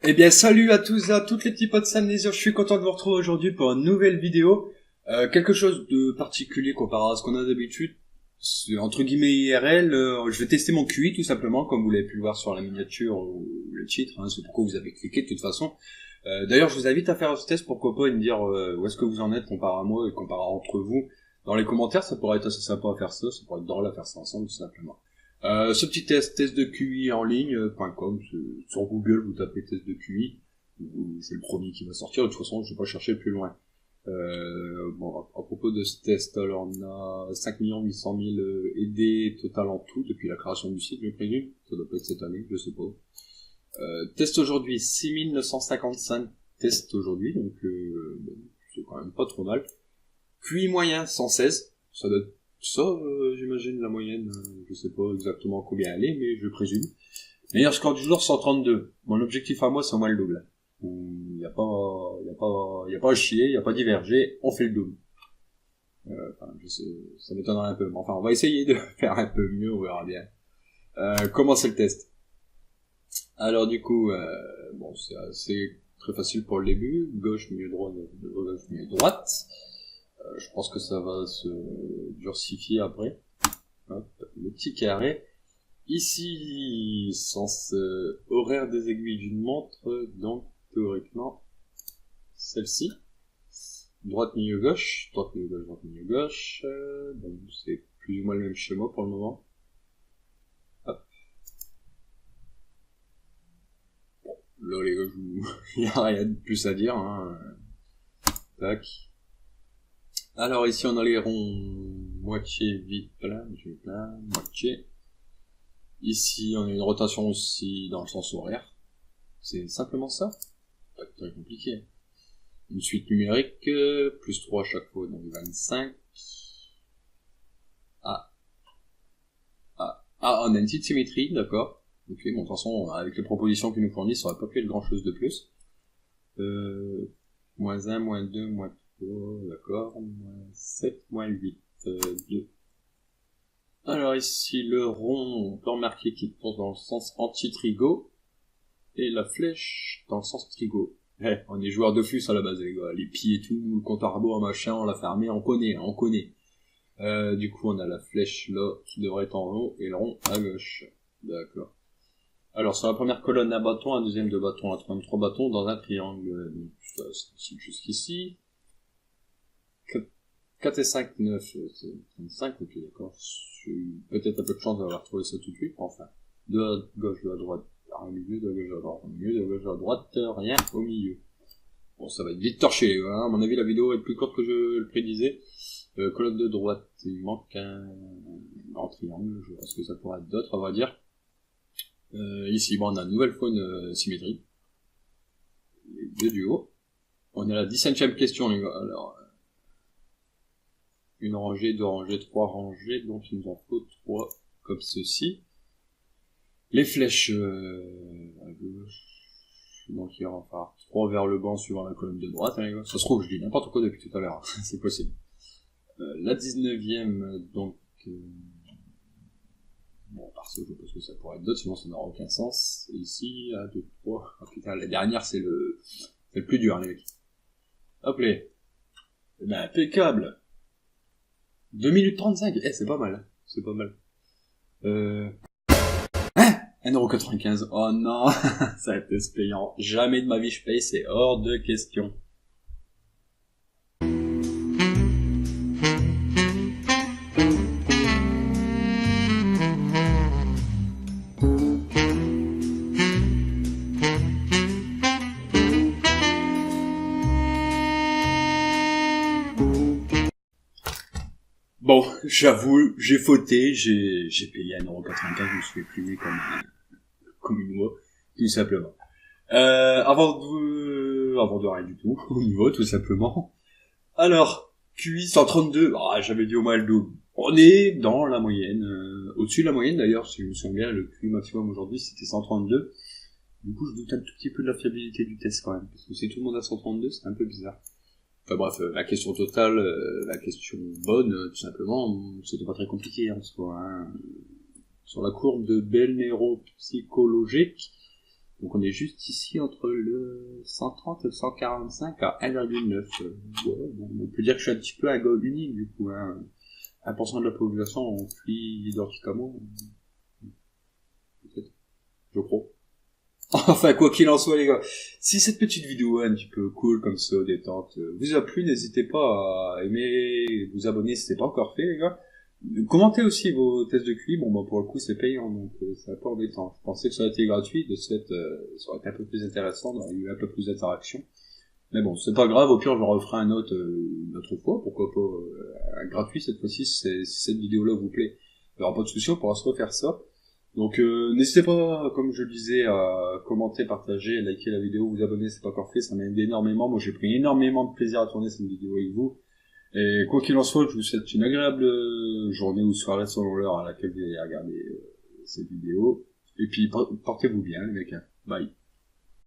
Eh bien, salut à tous et à toutes les petits potes Samnésio, je suis content de vous retrouver aujourd'hui pour une nouvelle vidéo. Quelque chose de particulier comparé à ce qu'on a d'habitude. C'est entre guillemets IRL, je vais tester mon QI tout simplement, comme vous l'avez pu le voir sur la miniature ou le titre, hein, c'est pourquoi vous avez cliqué de toute façon. D'ailleurs, je vous invite à faire ce test, pourquoi pas, et me dire où est-ce que vous en êtes comparé à moi et comparé entre vous. Dans les commentaires, ça pourrait être assez sympa à faire ça pourrait être drôle à faire ça ensemble tout simplement. Ce petit test de QI en ligne.com, sur Google, vous tapez test de QI, c'est le premier qui va sortir, de toute façon, je vais pas chercher plus loin. Bon, à propos de ce test, alors on a 5 800 000 aidés total en tout, depuis la création du site, je présume. Ça doit pas être cette année, je sais pas. Test aujourd'hui, 6 955 tests aujourd'hui, donc bon, c'est quand même pas trop mal. QI moyen, 116, ça doit être ça, j'imagine, la moyenne, je sais pas exactement combien elle est, mais je présume. Meilleur score du jour, 132. Mon objectif à moi, c'est au moins le double. Il y a pas à chier, il y a pas à diverger, on fait le double. Enfin, je sais, ça m'étonnerait un peu, mais enfin, on va essayer de faire un peu mieux, on verra bien. Comment c'est le test? Alors du coup, bon, c'est assez très facile pour le début, gauche, milieu, droit, gauche, milieu, droite. Je pense que ça va se durcifier après. Hop, le petit carré. Ici, sens horaire des aiguilles d'une montre, donc théoriquement, celle-ci. Droite, milieu, gauche, droite, milieu, gauche, droite, milieu, gauche. Donc c'est plus ou moins le même schéma pour le moment. Hop. Bon, là les gars, il n'y a rien de plus à dire. Hein. Tac. Alors ici on a les ronds moitié vide plein, moitié. Ici on a une rotation aussi dans le sens horaire. C'est simplement ça. Pas très compliqué. Une suite numérique, plus 3 à chaque fois, donc 25. On a une petite symétrie, d'accord. Ok, bon de toute façon, avec les propositions qu'ils nous fournissent, ça aurait pas pu être grand chose de plus. Moins 1, moins 2, moins 3, d'accord, moins 7, moins 8, 2. Alors ici, le rond, on peut remarquer qu'il tourne dans le sens anti-trigo, et la flèche dans le sens trigo. On est joueur de flux à la base, les gars. Les pieds et tout, le compte à rebours, machin, on l'a fermé, on connaît. Du coup, on a la flèche là, qui devrait être en haut, et le rond à gauche. D'accord. Alors, sur la première colonne, un bâton, un deuxième de bâton, un troisième, 3 bâtons dans un triangle. Donc, ça, c'est jusqu'ici. 4 et 5, 9, c'est 35, ok, d'accord. Peut-être un peu de chance d'avoir trouvé ça tout de suite, enfin. De à gauche, de à droite, au milieu, de gauche à droite, au milieu, de gauche à droite, rien au milieu. Bon, ça va être vite torché, les gars, hein. À mon avis, la vidéo va être plus courte que je le prédisais. Colonne de droite, il manque un triangle, je vois ce que ça pourrait être d'autre, à vrai dire. Ici, bon, on a une nouvelle fois une symétrie. Les deux du haut. On est à la 17e question, les gars. Alors, une rangée, deux rangées, trois rangées, donc il nous en faut trois comme ceci. Les flèches à gauche, donc il va en falloir trois vers le banc suivant la colonne de droite, hein, les gars. Ça se trouve, je dis n'importe quoi depuis tout à l'heure, c'est possible. La 19e, donc bon, parce que je pense que ça pourrait être d'autres, sinon ça n'aura aucun sens. Et ici, 1, 2, 3, oh putain, la dernière c'est le plus dur, les mecs. Hop là. Eh ben, impeccable. 2 minutes 35, c'est pas mal, hein. C'est pas mal. 1,95€. Oh non, ça va être payant. Jamais de ma vie je paye, c'est hors de question. Bon, j'avoue, j'ai fauté, j'ai payé 1,95€, je me suis fait plumer comme une oie, tout simplement. Avant de rien du tout, au niveau, tout simplement. Alors, QI 132, j'avais dit au moins le double. On est dans la moyenne, au-dessus de la moyenne d'ailleurs, si je me souviens bien, le QI maximum aujourd'hui c'était 132. Du coup, je doute un tout petit peu de la fiabilité du test quand même, parce que si tout le monde a 132, c'est un peu bizarre. Enfin bref, la question totale, la question bonne, tout simplement, c'était pas très compliqué en soi. Hein. Sur la courbe de Bell neuropsychologique, Donc on est juste ici entre le 130 et le 145 à 1,9. Ouais, bon, on peut dire que je suis un petit peu un gars unique du coup. Hein. 1% de la population ont pris identiquement. Peut-être. Je crois. Enfin, quoi qu'il en soit, les gars, si cette petite vidéo est un petit peu cool comme ça, détente, vous a plu, n'hésitez pas à aimer, vous abonner si c'est pas encore fait, les gars. Commentez aussi vos tests de QI. Bon, bah, pour le coup, c'est payant, donc c'est pas embêtant. Je pensais que ça aurait été gratuit, de ce fait, ça aurait été un peu plus intéressant, il y aurait eu un peu plus d'interaction. Mais bon, c'est pas grave, au pire, je referai un autre une autre fois, pourquoi pas un gratuit cette fois-ci, si cette vidéo-là vous plaît. Il y aura pas de souci, on pourra se refaire ça. Donc n'hésitez pas, comme je le disais, à commenter, partager, liker la vidéo, vous abonner, c'est pas encore fait, ça m'aide énormément. Moi j'ai pris énormément de plaisir à tourner cette vidéo avec vous. Et quoi qu'il en soit, je vous souhaite une agréable journée ou soirée selon l'heure à laquelle vous allez regarder cette vidéo. Et puis portez-vous bien les mecs. Hein. Bye.